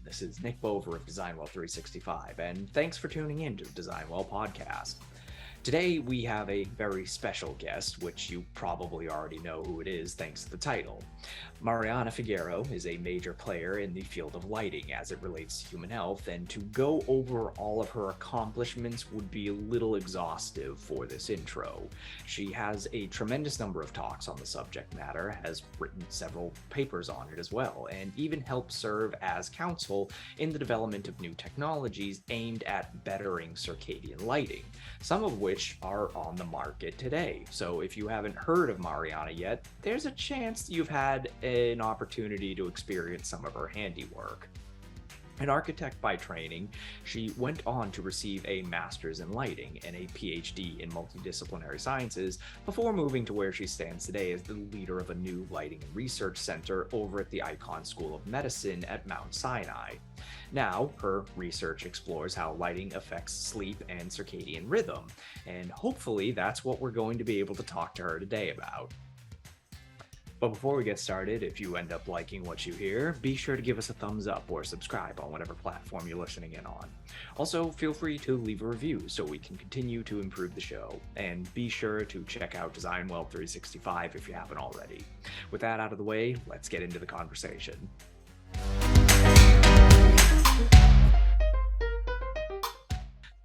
This is Nick Bover of DesignWell 365, and thanks for tuning in to the DesignWell podcast. Today, we have a very special guest, which you probably already know who it is thanks to the title. Mariana Figueiro is a major player in the field of lighting as it relates to human health, and to go over all of her accomplishments would be a little exhaustive for this intro. She has a tremendous number of talks on the subject matter, has written several papers on it as well, and even helped serve as counsel in the development of new technologies aimed at bettering circadian lighting, some of which are on the market today. So if you haven't heard of Mariana yet, there's a chance you've had an opportunity to experience some of her handiwork. An architect by training, she went on to receive a master's in lighting and a PhD in multidisciplinary sciences before moving to where she stands today as the leader of a new lighting and research center over at the Icahn School of Medicine at Mount Sinai. Now, her research explores how lighting affects sleep and circadian rhythm, and hopefully that's what we're going to be able to talk to her today about. But before we get started, if you end up liking what you hear, be sure to give us a thumbs up or subscribe on whatever platform you're listening in on. Also, feel free to leave a review so we can continue to improve the show. And be sure to check out DesignWell 365 if you haven't already. With that out of the way, let's get into the conversation.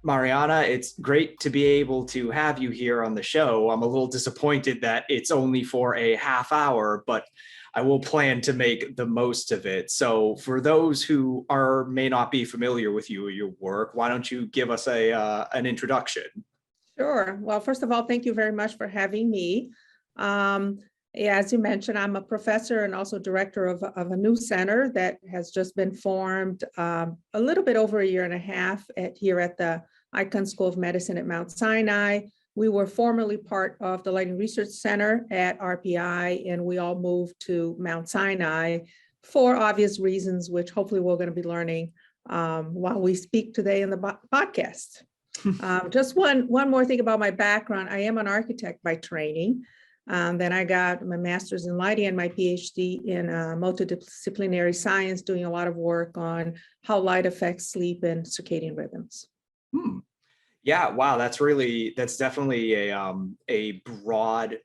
Mariana, it's great to be able to have you here on the show. I'm a little disappointed that it's only for a half hour, but I will plan to make the most of it. So for those who may not be familiar with you or your work, why don't you give us an introduction? Sure. Well, first of all, thank you very much for having me. As you mentioned, I'm a professor and also director of a new center that has just been formed a little bit over a year and a half here at the Icahn School of Medicine at Mount Sinai. We were formerly part of the Lighting Research Center at RPI, and we all moved to Mount Sinai for obvious reasons, which hopefully we're going to be learning while we speak today in the podcast. Just one more thing about my background. I am an architect by training. Then I got my master's in lighting and my PhD in multidisciplinary science, doing a lot of work on how light affects sleep and circadian rhythms. Yeah, wow, that's definitely a broad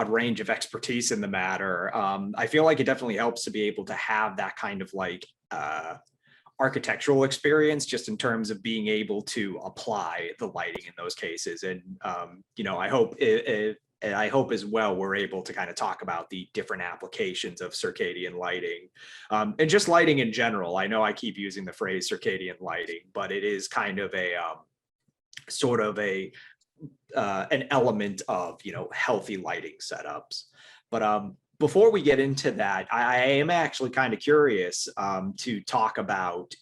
range of expertise in the matter. I feel like it definitely helps to be able to have that kind of architectural experience, just in terms of being able to apply the lighting in those cases. And I hope as well we're able to kind of talk about the different applications of circadian lighting and just lighting in general. I know I keep using the phrase circadian lighting, but it is kind of an element of healthy lighting setups. But before we get into that, I am actually kind of curious to talk about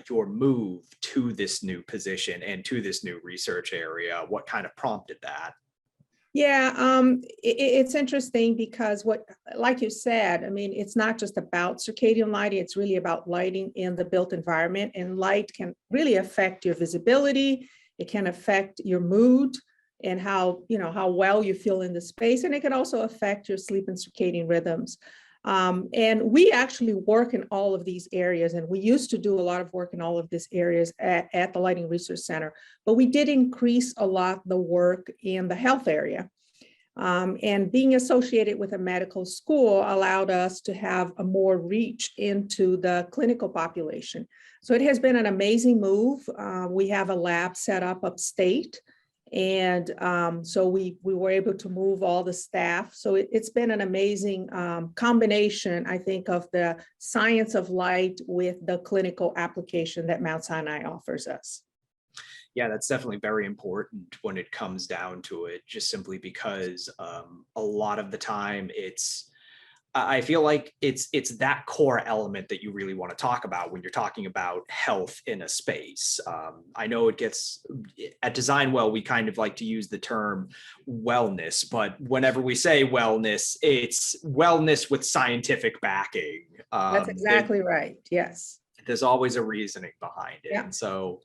your move to this new position and to this new research area. What kind of prompted that? Yeah, it's interesting because like you said, I mean, it's not just about circadian lighting, it's really about lighting in the built environment, and light can really affect your visibility. It can affect your mood and how well you feel in the space, and it can also affect your sleep and circadian rhythms. And we actually work in all of these areas, and we used to do a lot of work in all of these areas at the Lighting Research Center, but we did increase a lot the work in the health area. And being associated with a medical school allowed us to have a more reach into the clinical population. So it has been an amazing move. We have a lab set up upstate. And so we were able to move all the staff. So it's been an amazing combination, I think, of the science of light with the clinical application that Mount Sinai offers us. Yeah, that's definitely very important when it comes down to it, just simply because a lot of the time I feel like it's that core element that you really want to talk about when you're talking about health in a space. I know it gets at DesignWell, we kind of like to use the term wellness, but whenever we say wellness, it's wellness with scientific backing. That's exactly right. Yes. There's always a reasoning behind it. Yeah. And so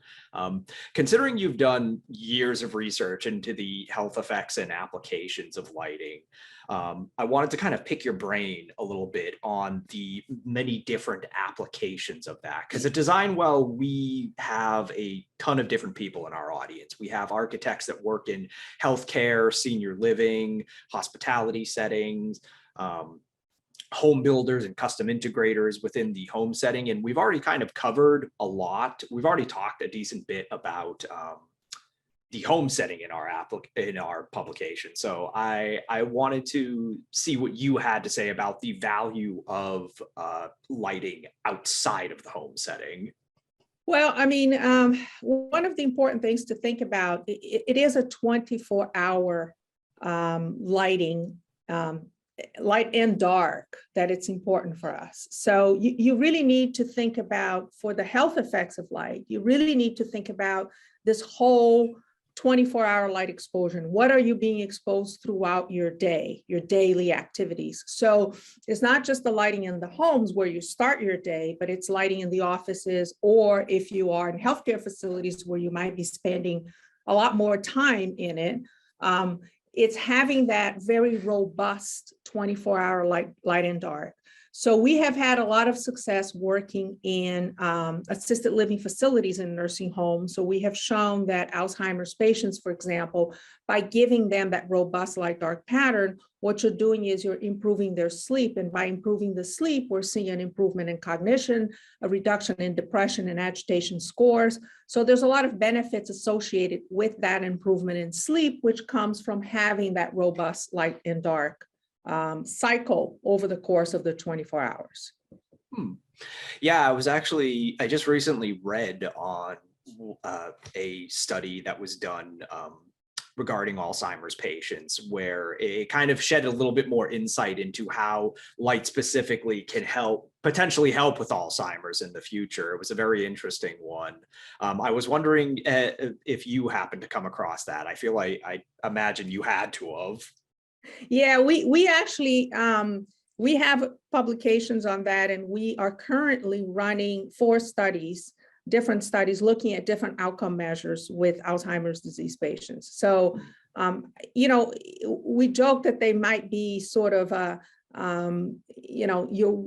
considering you've done years of research into the health effects and applications of lighting, I wanted to kind of pick your brain a little bit on the many different applications of that. Because at Design Well, we have a ton of different people in our audience. We have architects that work in healthcare, senior living, hospitality settings, home builders and custom integrators within the home setting. And we've already kind of covered a lot. We've already talked a decent bit about the home setting in our publication. So I wanted to see what you had to say about the value of lighting outside of the home setting. Well, I mean, one of the important things to think about, it is a 24-hour lighting, light and dark, that it's important for us. So you really need to think about, for the health effects of light, you really need to think about this whole 24-hour light exposure. What are you being exposed throughout your day, your daily activities? So it's not just the lighting in the homes where you start your day, but it's lighting in the offices, or if you are in healthcare facilities where you might be spending a lot more time in it. It's having that very robust 24-hour light and dark. So we have had a lot of success working in assisted living facilities and nursing homes. So we have shown that Alzheimer's patients, for example, by giving them that robust light dark pattern, what you're doing is you're improving their sleep. And by improving the sleep, we're seeing an improvement in cognition, a reduction in depression and agitation scores. So there's a lot of benefits associated with that improvement in sleep, which comes from having that robust light and dark cycle over the course of the 24 hours. Yeah, I just recently read on a study that was done regarding Alzheimer's patients, where it kind of shed a little bit more insight into how light specifically can potentially help with Alzheimer's in the future. It was a very interesting one. I was wondering if you happened to come across that. I feel like I imagine you had to have. Yeah, we actually, we have publications on that, and we are currently running 4 studies, different studies looking at different outcome measures with Alzheimer's disease patients. So, we joke that they might be sort of a,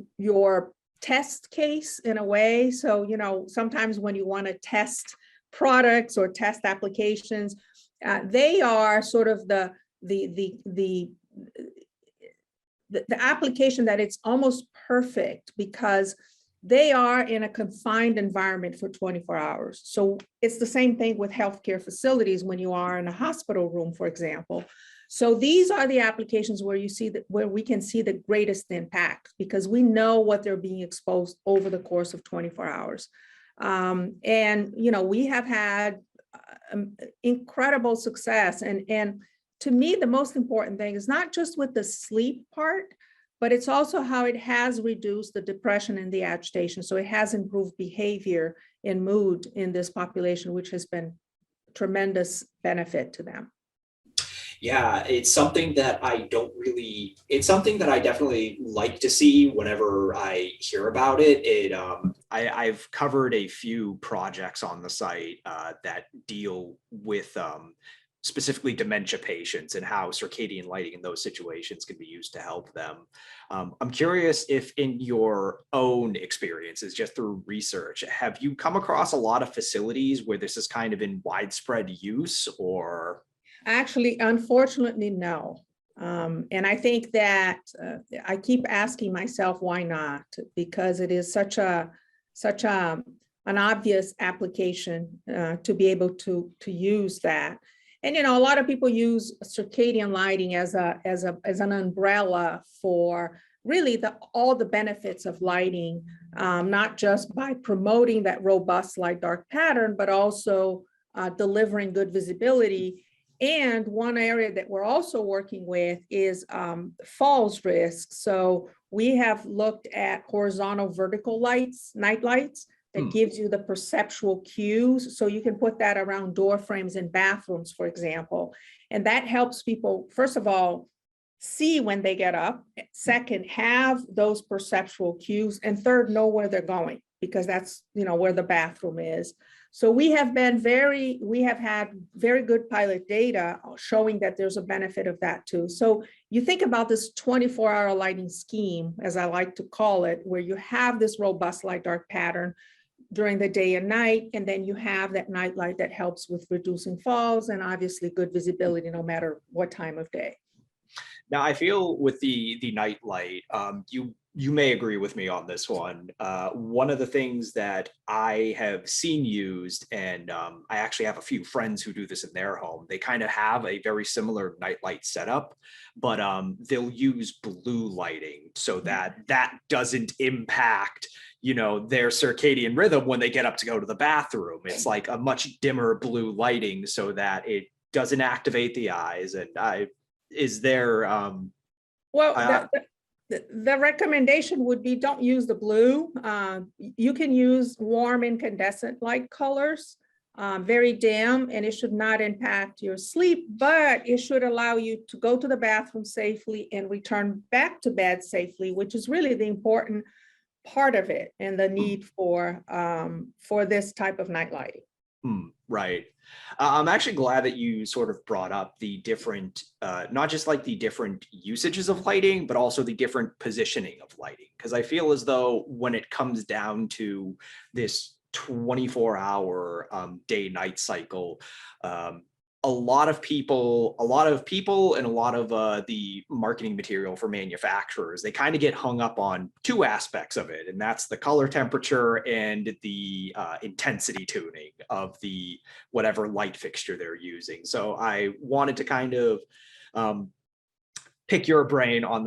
your test case in a way. So, sometimes when you want to test products or test applications, they are sort of the application that it's almost perfect, because they are in a confined environment for 24 hours. So it's the same thing with healthcare facilities when you are in a hospital room, for example. So these are the applications where where we can see the greatest impact, because we know what they're being exposed over the course of 24 hours. And we have had incredible success. And to me, the most important thing is not just with the sleep part, but it's also how it has reduced the depression and the agitation. So it has improved behavior and mood in this population, which has been tremendous benefit to them. Yeah, it's something that it's something that I definitely like to see whenever I hear about it. I've covered a few projects on the site that deal with specifically dementia patients and how circadian lighting in those situations can be used to help them. I'm curious if in your own experiences, just through research, have you come across a lot of facilities where this is kind of in widespread use, or? Actually, unfortunately, no. And I think that I keep asking myself, why not? Because it is such an obvious application to be able to use that. And a lot of people use circadian lighting as an umbrella for really all the benefits of lighting, not just by promoting that robust light dark pattern, but also delivering good visibility. And one area that we're also working with is falls risk. So we have looked at horizontal vertical lights, night lights, that gives you the perceptual cues. So you can put that around door frames in bathrooms, for example. And that helps people, first of all, see when they get up. Second, have those perceptual cues. And third, know where they're going. because that's, where the bathroom is. So we have had very good pilot data showing that there's a benefit of that too. So you think about this 24-hour lighting scheme, as I like to call it, where you have this robust light dark pattern during the day and night, and then you have that night light that helps with reducing falls and obviously good visibility no matter what time of day. Now, I feel with the night light, you may agree with me on this one. One of the things that I have seen used, and I actually have a few friends who do this in their home, they kind of have a very similar nightlight setup, but they'll use blue lighting so that doesn't impact, their circadian rhythm when they get up to go to the bathroom. It's like a much dimmer blue lighting so that it doesn't activate the eyes. And the recommendation would be don't use the blue. You can use warm incandescent light colors, very dim, and it should not impact your sleep, but it should allow you to go to the bathroom safely and return back to bed safely, which is really the important part of it and the need for this type of night lighting. Right. I'm actually glad that you sort of brought up the different, not just like the different usages of lighting, but also the different positioning of lighting. Because I feel as though when it comes down to this 24-hour day-night cycle, a lot of people and a lot of the marketing material for manufacturers, they kind of get hung up on two aspects of it, and that's the color temperature and the intensity tuning of the whatever light fixture they're using. So I wanted to kind of pick your brain on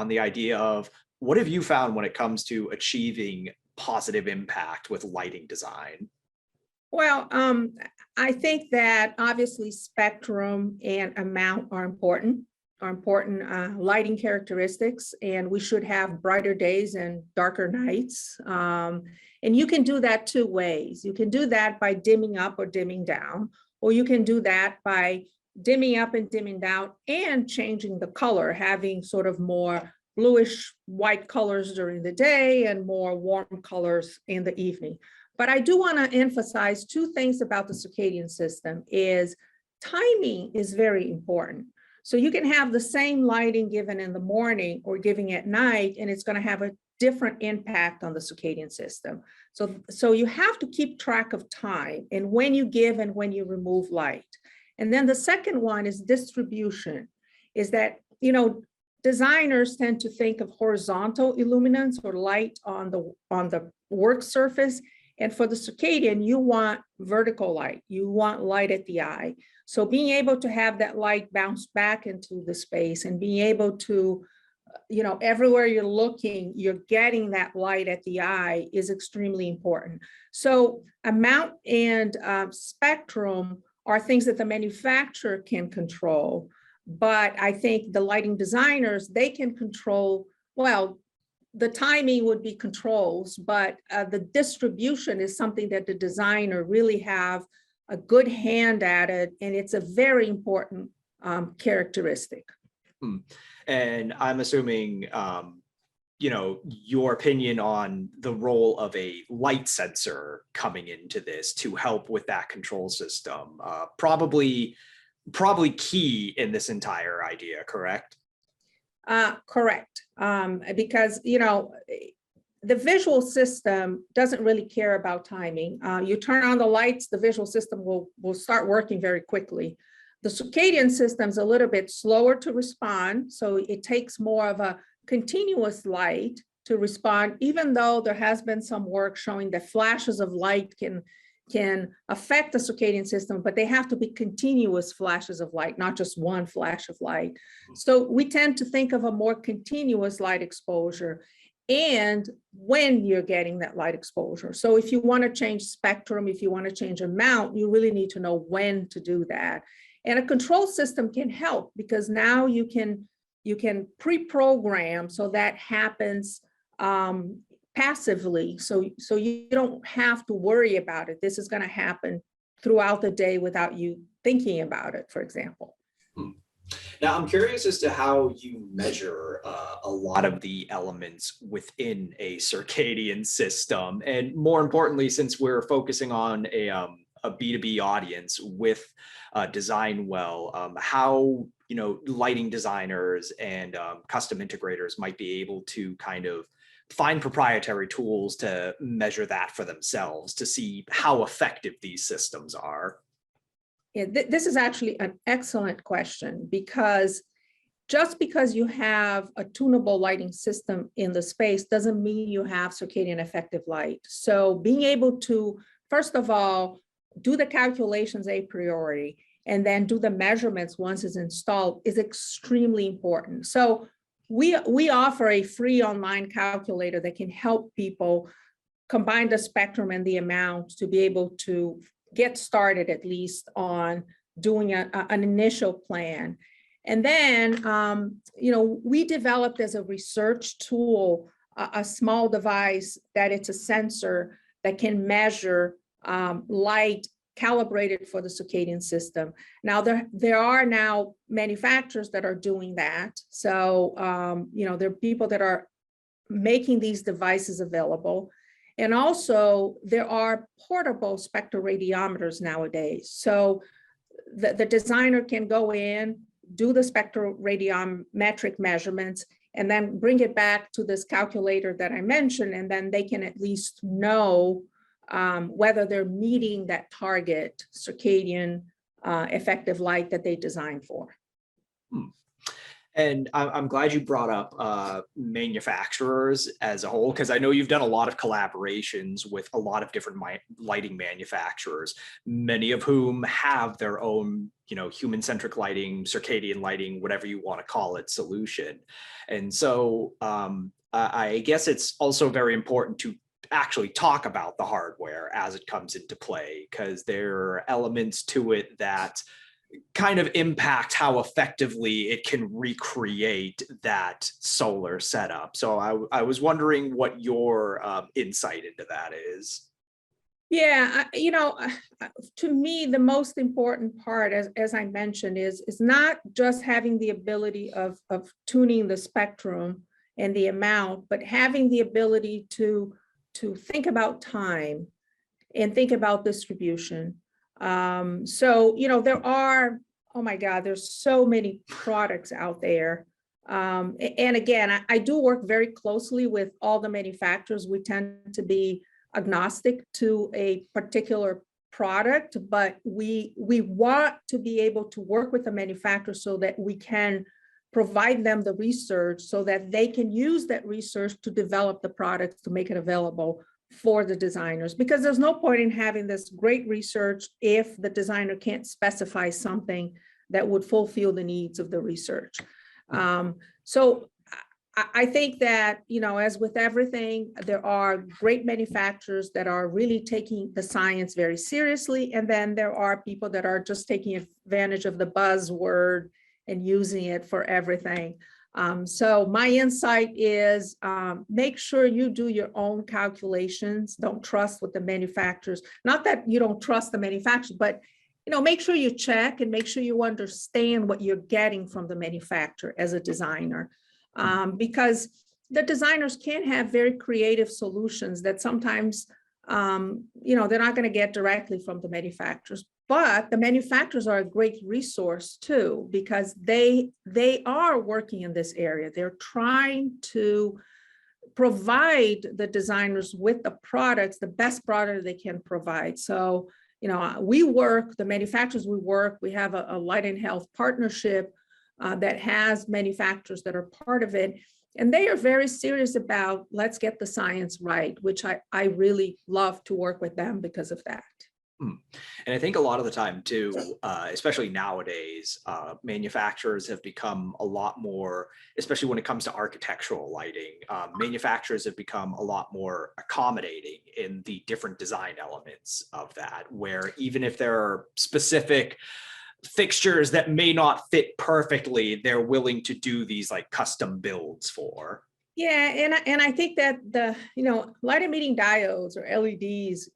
the idea of what have you found when it comes to achieving positive impact with lighting design? Well, I think that obviously spectrum and amount are important lighting characteristics, and we should have brighter days and darker nights. And you can do that two ways. You can do that by dimming up or dimming down, or you can do that by dimming up and dimming down and changing the color, having sort of more bluish white colors during the day and more warm colors in the evening. But I do want to emphasize two things about the circadian system is timing is very important. So you can have the same lighting given in the morning or giving at night, and it's going to have a different impact on the circadian system. So you have to keep track of time and when you give and when you remove light. And then the second one is distribution, is that, designers tend to think of horizontal illuminance or light on the work surface. And for the circadian, you want vertical light. You want light at the eye. So being able to have that light bounce back into the space and being able to, everywhere you're looking, you're getting that light at the eye is extremely important. So amount and spectrum are things that the manufacturer can control. But I think the lighting designers, they can control, well, the timing would be controls, but the distribution is something that the designer really have a good hand at it. And it's a very important characteristic. And I'm assuming, your opinion on the role of a light sensor coming into this to help with that control system, probably key in this entire idea, correct? Correct. Because, the visual system doesn't really care about timing. You turn on the lights, the visual system will start working very quickly. The circadian system's a little bit slower to respond. So it takes more of a continuous light to respond, even though there has been some work showing that flashes of light can affect the circadian system, but they have to be continuous flashes of light, not just one flash of light. So we tend to think of a more continuous light exposure and when you're getting that light exposure. So if you want to change spectrum, if you want to change amount, you really need to know when to do that. And a control system can help because now you can pre-program so that happens passively. So you don't have to worry about it. This is going to happen throughout the day without you thinking about it, for example. Now, I'm curious as to how you measure a lot of the elements within a circadian system. And more importantly, since we're focusing on a B2B audience with Design Well, how lighting designers and custom integrators might be able to kind of find proprietary tools to measure that for themselves to see how effective these systems are. Yeah, this is actually an excellent question, because just because you have a tunable lighting system in the space doesn't mean you have circadian effective light. So being able to, first of all, do the calculations a priori and then do the measurements once it's installed is extremely important. So we offer a free online calculator that can help people combine the spectrum and the amount to be able to get started at least on doing an initial plan. And then, we developed as a research tool, a small device that it's a sensor that can measure light calibrated for the circadian system. Now, there are now manufacturers that are doing that. So, there are people that are making these devices available. And also, there are portable spectroradiometers nowadays. So the designer can go in, do the spectroradiometric measurements, and then bring it back to this calculator that I mentioned, and then they can at least know whether they're meeting that target circadian effective light that they designed for. And I'm glad you brought up manufacturers as a whole, because I know you've done a lot of collaborations with a lot of different lighting manufacturers, many of whom have their own, human-centric lighting, circadian lighting, whatever you want to call it, solution. And so I guess it's also very important to actually talk about the hardware as it comes into play, because there are elements to it that kind of impact how effectively it can recreate that solar setup. So I was wondering what your insight into that is. Yeah, to me, the most important part, as I mentioned, is not just having the ability of tuning the spectrum and the amount, but having the ability to think about time and think about distribution. So, there are, oh my God, there's so many products out there. And again, I do work very closely with all the manufacturers. We tend to be agnostic to a particular product, but we want to be able to work with the manufacturer so that we can provide them the research so that they can use that research to develop the products to make it available for the designers, because there's no point in having this great research if the designer can't specify something that would fulfill the needs of the research. So I think that, as with everything, there are great manufacturers that are really taking the science very seriously. And then there are people that are just taking advantage of the buzzword and using it for everything. So my insight is make sure you do your own calculations. Don't trust what the manufacturers, not that you don't trust the manufacturers, but make sure you check and make sure you understand what you're getting from the manufacturer as a designer. Because the designers can have very creative solutions that sometimes, they're not going to get directly from the manufacturers. But the manufacturers are a great resource too, because they are working in this area. They're trying to provide the designers with the products, the best product they can provide. So, the manufacturers we have a light and health partnership that has manufacturers that are part of it. And they are very serious about, let's get the science right, which I really love to work with them because of that. And I think a lot of the time too, especially nowadays, manufacturers have become a lot more, especially when it comes to architectural lighting, manufacturers have become a lot more accommodating in the different design elements of that, where even if there are specific fixtures that may not fit perfectly, they're willing to do these like custom builds for. Yeah, and I think that the light emitting diodes or LEDs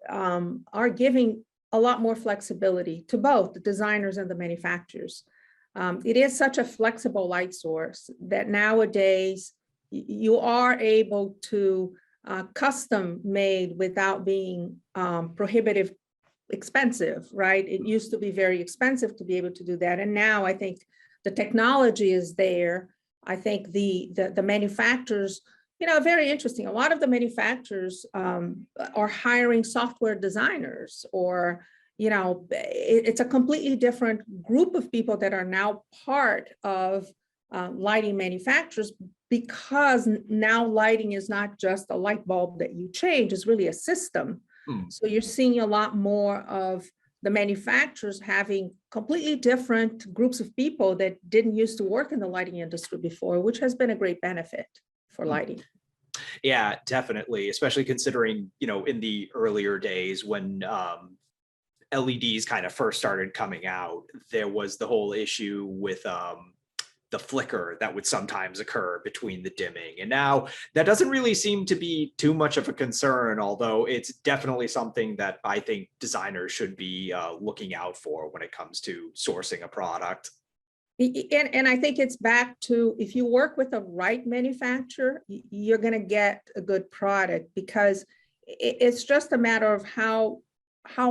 are giving a lot more flexibility to both the designers and the manufacturers. it is such a flexible light source that nowadays you are able to custom made without being prohibitive expensive, right? It used to be very expensive to be able to do that. And now I think the technology is there. I think the manufacturers, very interesting. A lot of the manufacturers are hiring software designers, or, it's a completely different group of people that are now part of lighting manufacturers, because now lighting is not just a light bulb that you change, it's really a system. So you're seeing a lot more of the manufacturers having completely different groups of people that didn't used to work in the lighting industry before, which has been a great benefit for lighting. Yeah, definitely, especially considering, in the earlier days when LEDs kind of first started coming out, there was the whole issue with the flicker that would sometimes occur between the dimming. And now that doesn't really seem to be too much of a concern, although it's definitely something that I think designers should be looking out for when it comes to sourcing a product. And I think it's back to, if you work with the right manufacturer, you're going to get a good product, because it's just a matter of how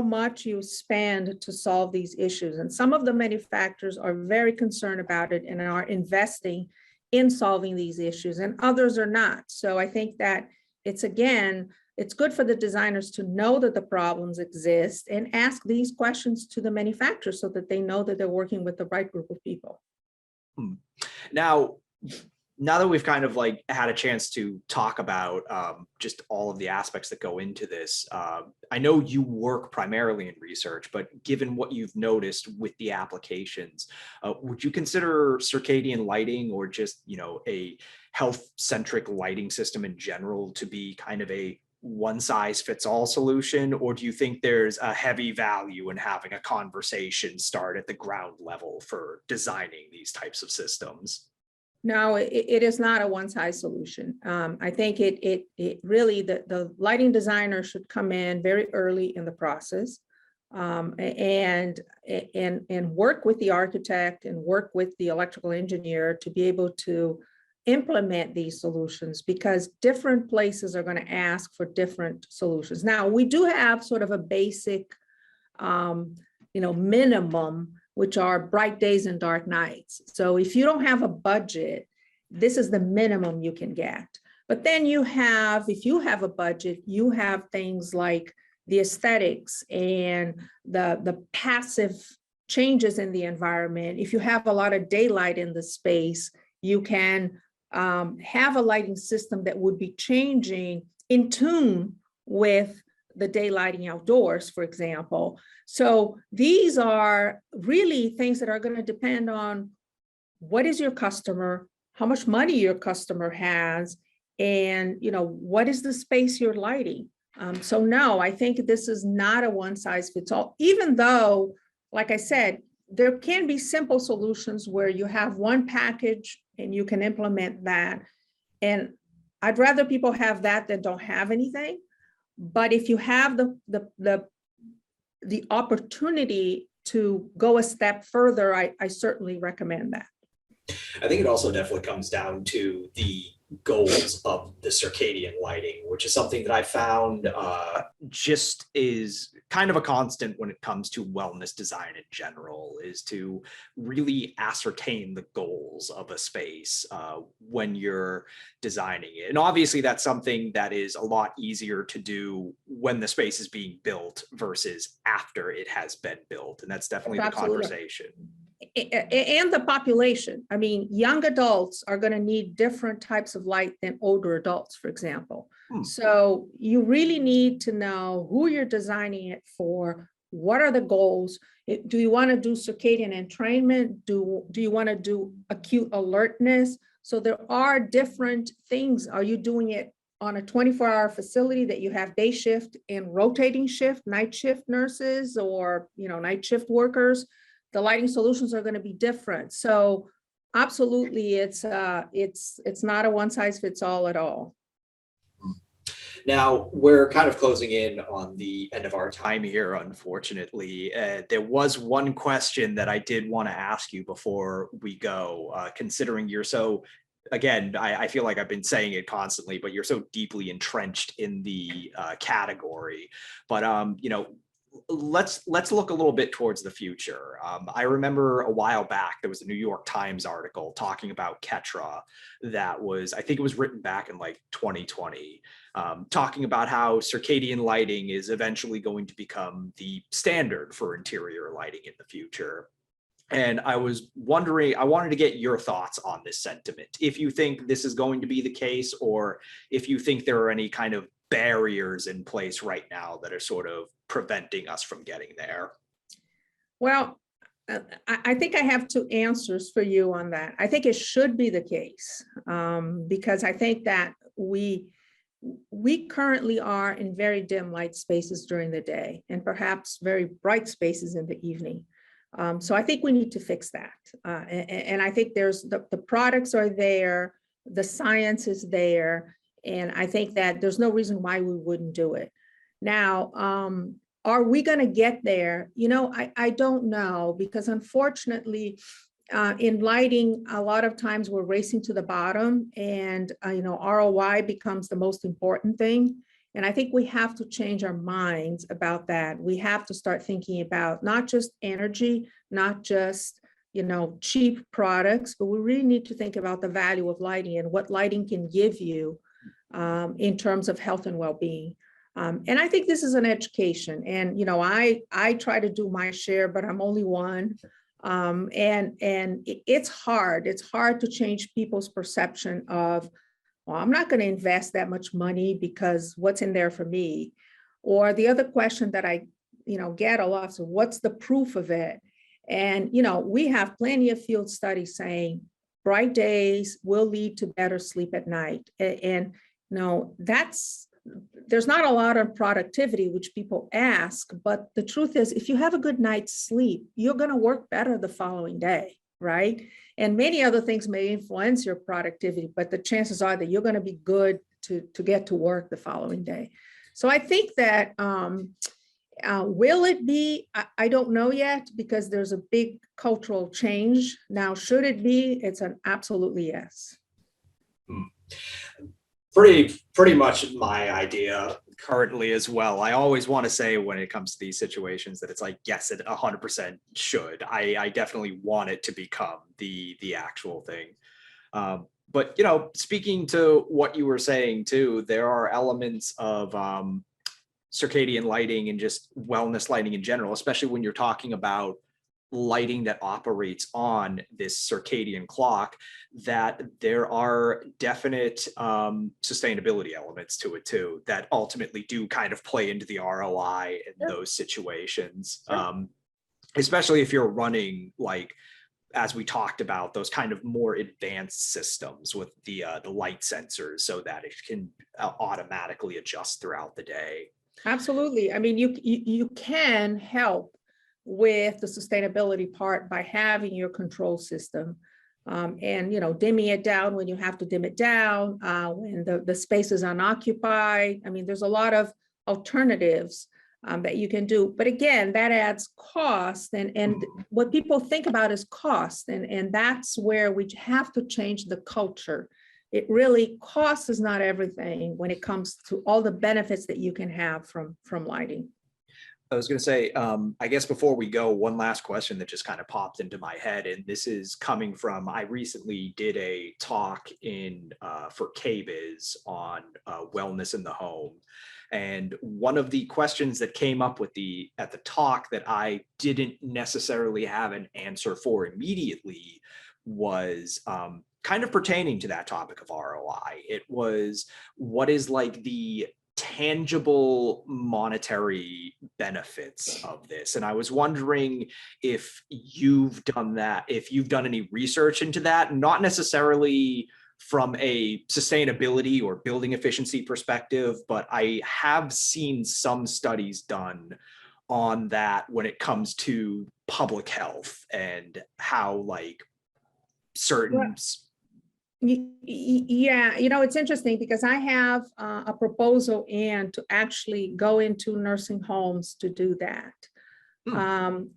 much you spend to solve these issues. And some of the manufacturers are very concerned about it and are investing in solving these issues, and others are not. So I think that it's good for the designers to know that the problems exist and ask these questions to the manufacturers so that they know that they're working with the right group of people. Now that we've kind of like had a chance to talk about just all of the aspects that go into this, I know you work primarily in research, but given what you've noticed with the applications, would you consider circadian lighting, or just, a health-centric lighting system in general, to be kind of a one-size-fits-all solution? Or do you think there's a heavy value in having a conversation start at the ground level for designing these types of systems? No, it is not a one-size solution. I think it really, the lighting designer should come in very early in the process, and work with the architect and work with the electrical engineer to be able to implement these solutions, because different places are going to ask for different solutions. Now, we do have sort of a basic, minimum, which are bright days and dark nights. So if you don't have a budget, this is the minimum you can get. But then if you have a budget, you have things like the aesthetics and the passive changes in the environment. If you have a lot of daylight in the space, you can have a lighting system that would be changing in tune with the daylighting outdoors, for example. So these are really things that are going to depend on what is your customer, how much money your customer has, and what is the space you're lighting. So no, I think this is not a one size fits all, even though, like I said, there can be simple solutions where you have one package and you can implement that. And I'd rather people have that than don't have anything. But if you have the opportunity to go a step further, I certainly recommend that. I think it also definitely comes down to the goals of the circadian lighting, which is something that I found just is kind of a constant when it comes to wellness design in general, is to really ascertain the goals of a space when you're designing it. And obviously that's something that is a lot easier to do when the space is being built versus after it has been built. And that's definitely the conversation. And the population. I mean, young adults are going to need different types of light than older adults, for example. So you really need to know who you're designing it for. What are the goals? Do you want to do circadian entrainment? Do you want to do acute alertness? So there are different things. Are you doing it on a 24-hour facility that you have day shift and rotating shift, night shift nurses, or night shift workers? The lighting solutions are going to be different. So absolutely, it's not a one size fits all at all. Now, we're kind of closing in on the end of our time here, unfortunately. There was one question that I did want to ask you before we go, considering you're so, again, I feel like I've been saying it constantly, but you're so deeply entrenched in the category. But, let's look a little bit towards the future. I remember a while back, there was a New York Times article talking about Ketra that was, I think it was written back in like 2020. Talking about how circadian lighting is eventually going to become the standard for interior lighting in the future. And I was wondering, I wanted to get your thoughts on this sentiment. If you think this is going to be the case, or if you think there are any kind of barriers in place right now that are sort of preventing us from getting there. Well, I think I have two answers for you on that. I think it should be the case because I think that we currently are in very dim light spaces during the day and perhaps very bright spaces in the evening. So I think we need to fix that. And I think there's the products are there, the science is there, and I think that there's no reason why we wouldn't do it. Now, are we going to get there? I don't know, because unfortunately, in lighting, a lot of times we're racing to the bottom, and ROI becomes the most important thing. And I think we have to change our minds about that. We have to start thinking about not just energy, not just cheap products, but we really need to think about the value of lighting and what lighting can give you in terms of health and well-being. And I think this is an education. And I try to do my share, but I'm only one. And it's hard. It's hard to change people's perception of, well, I'm not going to invest that much money because what's in there for me? Or the other question that I, get a lot, so what's the proof of it? And, we have plenty of field studies saying bright days will lead to better sleep at night. And there's not a lot of productivity, which people ask, but the truth is, if you have a good night's sleep, you're going to work better the following day, right? And many other things may influence your productivity, but the chances are that you're going to be good to get to work the following day. So I think that, will it be? I don't know yet, because there's a big cultural change. Now, should it be? It's an absolutely yes. Pretty much my idea currently as well. I always want to say when it comes to these situations that it's like, yes, it 100% should. I definitely want it to become the actual thing. But speaking to what you were saying too, there are elements of circadian lighting and just wellness lighting in general, especially when you're talking about lighting that operates on this circadian clock, that there are definite sustainability elements to it too, that ultimately do kind of play into the ROI in those situations. Especially if you're running, like, as we talked about, those kind of more advanced systems with the light sensors, so that it can automatically adjust throughout the day. Absolutely. I mean, you can help with the sustainability part by having your control system and dimming it down when you have to dim it down, when the space is unoccupied. I mean, there's a lot of alternatives that you can do, but again, that adds cost, and what people think about is cost, and that's where we have to change the culture. It really, cost is not everything when it comes to all the benefits that you can have from lighting. I was going to say, I guess before we go, one last question that just kind of popped into my head, and this is coming from, I recently did a talk for KBIS on wellness in the home. And one of the questions that came up at the talk that I didn't necessarily have an answer for immediately was kind of pertaining to that topic of ROI. It was, what is like the tangible monetary benefits of this? And I was wondering if you've done that, if you've done any research into that, not necessarily from a sustainability or building efficiency perspective, but I have seen some studies done on that when it comes to public health and how, like, certain Yeah, it's interesting because I have a proposal in to actually go into nursing homes to do that.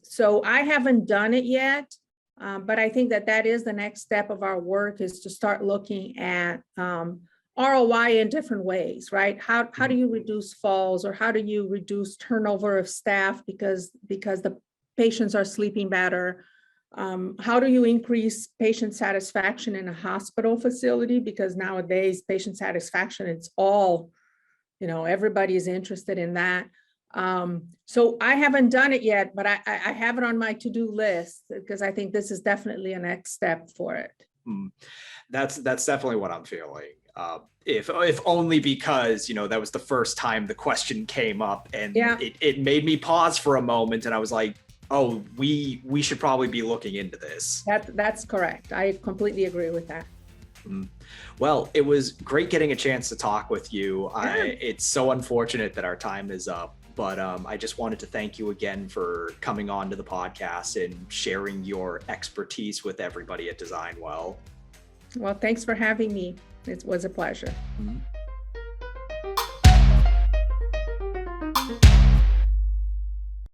So I haven't done it yet, but I think that is the next step of our work, is to start looking at ROI in different ways, right? How do you reduce falls, or how do you reduce turnover of staff because the patients are sleeping better? How do you increase patient satisfaction in a hospital facility? Because nowadays patient satisfaction, it's all, everybody is interested in that. So I haven't done it yet, but I have it on my to-do list because I think this is definitely a next step for it. That's definitely what I'm feeling. If only because, that was the first time the question came up, and it made me pause for a moment, and I was like, oh, we should probably be looking into this. That's correct. I completely agree with that. Well, it was great getting a chance to talk with you. It's so unfortunate that our time is up, but I just wanted to thank you again for coming on to the podcast and sharing your expertise with everybody at Design Well. Well, thanks for having me. It was a pleasure. Mm-hmm.